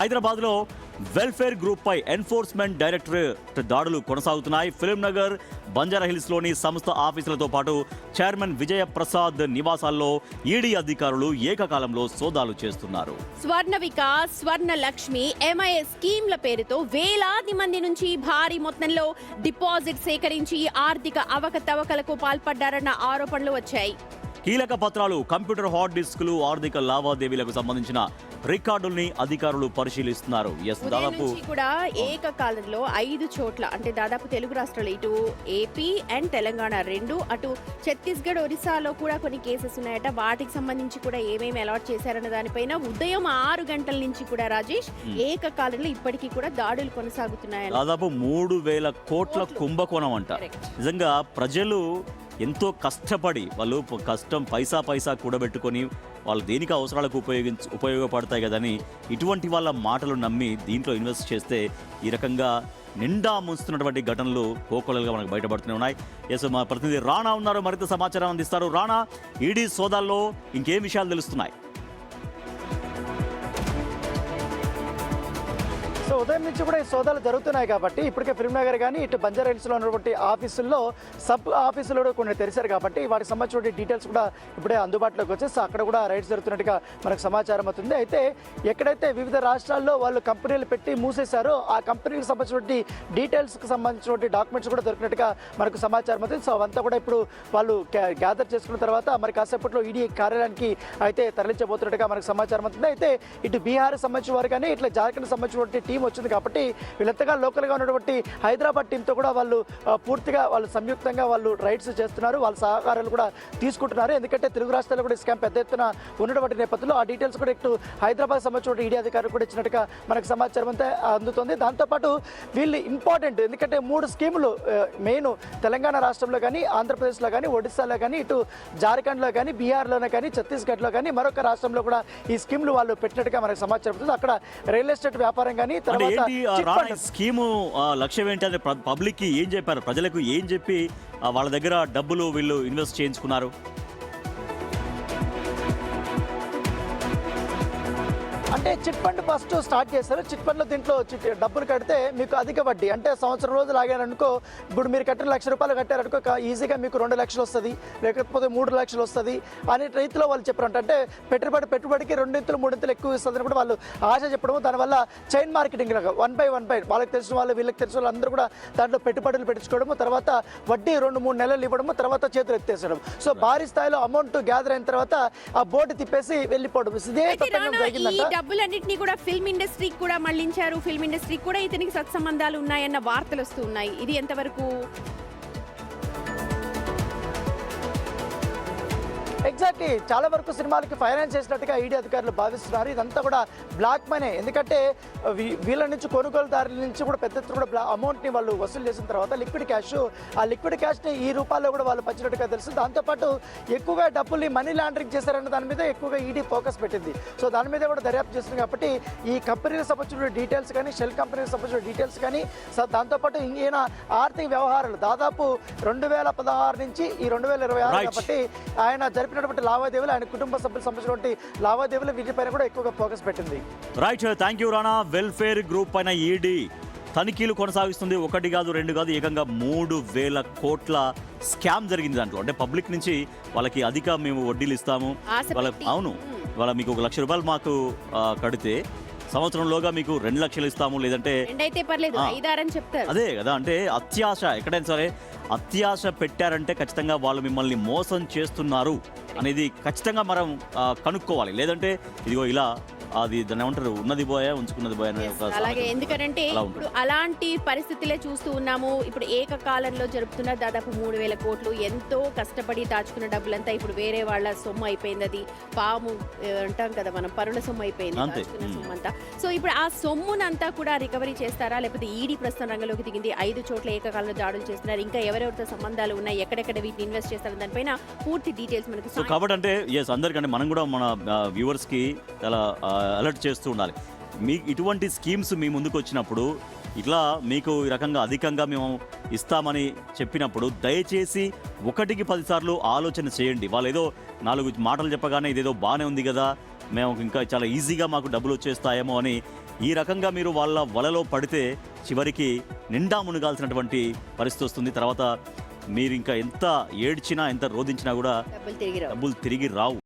హైదరాబాద్లో welfare group పై enforcement directorate దాడులు కొనసాగుతున్నాయి. ఫిల్మ్ నగర్, బంజారాహిల్స్లోని సంస్థ ఆఫీసులతో పాటు చైర్మన్ విజయ ప్రసాద్ నివాసాల్లో ఈడీ అధికారులు ఏకకాలంలో సోదాలు చేస్తున్నారు. స్వర్ణ వికాస్, స్వర్ణ లక్ష్మి, ఎంఐఎస్ స్కీమ్ల పేరుతో వేలాది మంది నుంచి భారీ మొత్తంలో డిపాజిట్ సేకరించి ఆర్థిక అవకతవకలకు పాల్పడ్డారన్న ఆరోపణలు వచ్చాయి. కీలక పత్రాలు, కంప్యూటర్ హార్డ్ డిస్కులు, ఆర్థిక లావాదేవీలకు సంబంధించిన రికార్డుల్ని అధికారులు పరిశీలిస్తున్నారు. దాదాపు కూడా ఏకకాలంలో 5 చోట్ల అంటే దాదాపు తెలుగు రాష్ట్రాలు, ఇటు ఏపీ అండ్ తెలంగాణ రెండు, అటు ఛత్తీస్గఢ్, ఒరిస్సాలో కూడా కొన్ని కేసెస్ ఉన్నాయట. వాటికి సంబంధించి కూడా ఏమేమి అలాట్ చేశారన్న దానిపైన ఉదయం 6 గంటల నుంచి కూడా రాజేష్ ఏకకాలంలో ఇప్పటికీ కూడా దాడులు కొనసాగుతున్నాయి. దాదాపు 3,000 కోట్ల కుంభకోణం అంట. నిజంగా ప్రజలు ఎంతో కష్టపడి వాళ్ళు కష్టం పైసా కూడబెట్టుకొని వాళ్ళు దేనికి అవసరాలకు ఉపయోగపడతాయి కదని ఇటువంటి వాళ్ళ మాటలు నమ్మి దీంట్లో ఇన్వెస్ట్ చేస్తే ఈ రకంగా నిండా ముంచుతున్నటువంటి ఘటనలు కోకొల్లలుగా మనకు బయటపడుతూనే ఉన్నాయి. ఎస్, మా ప్రతినిధి రాణా ఉన్నారు, మరింత సమాచారం అందిస్తారు. రాణా, ఈడీ సోదాల్లో ఇంకేం విషయాలు తెలుస్తున్నాయి? సో ఉదయం నుంచి కూడా ఈ సోదాలు జరుగుతున్నాయి కాబట్టి ఇప్పటికే ఫిల్మ్ నగర్ కానీ ఇటు బంజారా హిల్స్లో ఉన్నటువంటి ఆఫీసుల్లో సబ్ ఆఫీసులు కూడా కొన్ని తెరిచారు కాబట్టి వాటికి సంబంధించిన డీటెయిల్స్ కూడా ఇప్పుడే అందుబాటులోకి వచ్చేసి అక్కడ కూడా రైడ్స్ జరుగుతున్నట్టుగా మనకు సమాచారం అవుతుంది. అయితే ఎక్కడైతే వివిధ రాష్ట్రాల్లో వాళ్ళు కంపెనీలు పెట్టి మూసేశారో ఆ కంపెనీకి సంబంధించినటువంటి డీటెయిల్స్కి సంబంధించినటువంటి డాక్యుమెంట్స్ కూడా దొరికినట్టుగా మనకు సమాచారం అవుతుంది. సో అవంతా కూడా ఇప్పుడు వాళ్ళు గ్యాదర్ చేసుకున్న తర్వాత మరి కాసేపట్లో ఈడీ కార్యాలయానికి అయితే తరలించబోతున్నట్టుగా మనకు సమాచారం అవుతుంది. అయితే ఇటు బీహార్కి సంబంధించిన వారు కానీ ఇట్లా జార్ఖండ్కి సంబంధించినటువంటి టీం వచ్చింది కాబట్టి వీళ్ళంతగా లోకల్గా ఉన్నటువంటి హైదరాబాద్ టీంతో కూడా వాళ్ళు పూర్తిగా వాళ్ళు సంయుక్తంగా వాళ్ళు రైడ్స్ చేస్తున్నారు, వాళ్ళ సహకారాలు కూడా తీసుకుంటున్నారు. ఎందుకంటే తెలుగు రాష్ట్రాల్లో కూడా స్కామ్ పెద్ద ఎత్తున ఉన్నటువంటి నేపథ్యంలో ఆ డీటెయిల్స్ కూడా ఇటు హైదరాబాద్ సంబంధించిన ఈడీ అధికారులు కూడా ఇచ్చినట్టుగా మనకు సమాచారం అంతా అందుతుంది. దాంతోపాటు వీళ్ళు ఇంపార్టెంట్, ఎందుకంటే 3 స్కీములు మెయిన్ తెలంగాణ రాష్ట్రంలో కానీ, ఆంధ్రప్రదేశ్లో కానీ, ఒడిశాలో కానీ, ఇటు జార్ఖండ్లో కానీ, బీహార్లోనే కానీ, ఛత్తీస్గఢ్లో కానీ మరొక రాష్ట్రంలో కూడా ఈ స్కీములు వాళ్ళు పెట్టినట్టుగా మనకు సమాచారం అవుతుంది. అక్కడ రియల్ ఎస్టేట్ వ్యాపారం కానీ స్కీము లక్ష్యం ఏంటంటే పబ్లిక్ కి ఏం చెప్పారు, ప్రజలకు ఏం చెప్పి వాళ్ళ దగ్గర డబ్బులు వీళ్ళు ఇన్వెస్ట్ చేయించుకున్నారు? అంటే చిట్ ఫండ్ ఫస్ట్ స్టార్ట్ చేస్తారు. చిట్ ఫండ్లో దీంట్లో డబ్బులు కడితే మీకు అధిక వడ్డీ, అంటే సంవత్సరం రోజులు ఆగారనుకో, ఇప్పుడు మీరు కట్టిన ₹1,00,000 కట్టారనుకో ఈజీగా మీకు 2 లక్షలు వస్తుంది, లేకపోతే 3 లక్షలు వస్తుంది అనే రీతిలో వాళ్ళు చెప్పారంట. అంటే పెట్టుబడికి 2-3 ఎక్కువ ఇస్తుందని కూడా వాళ్ళు ఆశ చెప్పడము, దానివల్ల చైన్ మార్కెటింగ్ లాగా 1 by 1 వాళ్ళకి తెలిసిన వాళ్ళు వీళ్ళకి తెలిసిన వాళ్ళు అందరూ కూడా దాంట్లో పెట్టుబడులు పెట్టించుకోవడము, తర్వాత వడ్డీ 2-3 నెలలు ఇవ్వడము, తర్వాత చేతులు ఎత్తేసడం. సో భారీ స్థాయిలో అమౌంట్ గ్యాదర్ అయిన తర్వాత ఆ బోర్డు తిప్పేసి వెళ్ళిపోవడం, ఇదే తప్పకుండా జరిగిందంట. డబ్బులన్నింటినీ కూడా ఫిల్మ్ ఇండస్ట్రీకి కూడా మళ్లించారు. ఫిల్మ్ ఇండస్ట్రీకి కూడా ఇతనికి సత్సంబంధాలు ఉన్నాయన్న వార్తలు వస్తూ ఉన్నాయి. ఇది ఎంతవరకు? ఎగ్జాక్ట్లీ, చాలా వరకు సినిమాలకి ఫైనాన్స్ చేసినట్టుగా ఈడీ అధికారులు భావిస్తున్నారు. ఇదంతా కూడా బ్లాక్ మనీ, ఎందుకంటే వీళ్ళ నుంచి కొనుగోలుదారుల నుంచి కూడా పెద్ద ఎత్తున కూడా అమౌంట్ని వాళ్ళు వసూలు చేసిన తర్వాత లిక్విడ్ క్యాష్, ఆ లిక్విడ్ క్యాష్ని ఈ రూపాల్లో కూడా వాళ్ళు పంచినట్టుగా తెలుసు. దాంతోపాటు ఎక్కువగా డబ్బుల్ని మనీ లాండరింగ్ చేశారన్న దాని మీద ఎక్కువగా ఈడీ ఫోకస్ పెట్టింది. సో దాని మీద కూడా దర్యాప్తు చేస్తుంది కాబట్టి ఈ కంపెనీకి సంబంధించిన డీటెయిల్స్ కానీ, షెల్ కంపెనీకి సంబంధించిన డీటెయిల్స్ కానీ, దాంతోపాటు ఈయన ఆర్థిక వ్యవహారాలు దాదాపు 2016 నుంచి ఈ 2026 కాబట్టి ఆయన జరిపినటువంటి లావాదేవీలు, ఆయన కుటుంబ సభ్యులకు సంబంధించినటువంటి లావాదేవీలు, వీటిపైన కూడా ఎక్కువగా ఫోకస్ పెట్టింది. Right, thank you Rana. Welfare group పైన ఈడీ తనిఖీలు కొనసాగిస్తుంది. 1 కాదు 2 కాదు, ఏకంగా 3,000 కోట్ల స్కామ్ జరిగింది దాంట్లో. అంటే పబ్లిక్ నుంచి వాళ్ళకి అధిక మేము వడ్డీలు ఇస్తాము, అవును వాళ్ళ మీకు ₹1,00,000 మాకు కడితే సంవత్సరంలోగా మీకు 2 లక్షలు ఇస్తాము, లేదంటే అదే కదా. అంటే అత్యాశ, ఎక్కడైనా సరే అత్యాశ పెట్టారంటే ఖచ్చితంగా వాళ్ళు మిమ్మల్ని మోసం చేస్తున్నారు అనేది ఖచ్చితంగా మనం కనుక్కోవాలి. లేదంటే ఇదిగో ఇలా అది దాన్ని ఏమంటారు, ఉన్నది పోయా ఉంచుకున్నది పోయా. అలాగే, ఎందుకంటే ఇప్పుడు అలాంటి పరిస్థితులే చూస్తూ ఉన్నాము. ఇప్పుడు ఏకకాలంలో జరుపుతున్న దాదాపు 3,000 కోట్లు ఎంతో కష్టపడి దాచుకున్న డబ్బులంతా ఇప్పుడు వేరే వాళ్ళ సొమ్ము అయిపోయింది. అది పాము అంటాం కదా మనం, పరుల సొమ్ము అయిపోయింది దాచుకున్న సొమ్ము అంతా. సో ఇప్పుడు ఆ సొమ్మునంతా కూడా రికవరీ చేస్తారా, లేకపోతే ఈడీ ప్రస్తుతం రంగంలోకి దిగింది. 5 చోట్ల ఏకకాలంలో దాడులు చేస్తున్నారు. ఇంకా ఎవరెవరితో సంబంధాలు ఉన్నాయి, ఎక్కడెక్కడ వీటిని ఇన్వెస్ట్ చేస్తారు, దానిపైన పూర్తి డీటెయిల్స్ మనకు. సో కాబట్టి అంటే అందరికంటే మనం కూడా మన వ్యూవర్స్కి చాలా అలర్ట్ చేస్తూ ఉండాలి. మీకు ఇటువంటి స్కీమ్స్ మీ ముందుకు వచ్చినప్పుడు, ఇట్లా మీకు ఈ రకంగా అధికంగా మేము ఇస్తామని చెప్పినప్పుడు దయచేసి 1కి 10 సార్లు ఆలోచన చేయండి. వాళ్ళు ఏదో 4 మాటలు చెప్పగానే ఇదేదో బాగానే ఉంది కదా, మేము ఇంకా చాలా ఈజీగా మాకు డబ్బులు వచ్చేస్తాయేమో అని ఈ రకంగా మీరు వాళ్ళ వలలో పడితే చివరికి నిండా మునిగాల్సినటువంటి పరిస్థితి వస్తుంది. తర్వాత మీరు ఇంకా ఎంత ఏడ్చినా ఎంత రోధించినా కూడా డబ్బులు తిరిగి రావు. డబ్బులు తిరిగి రావు.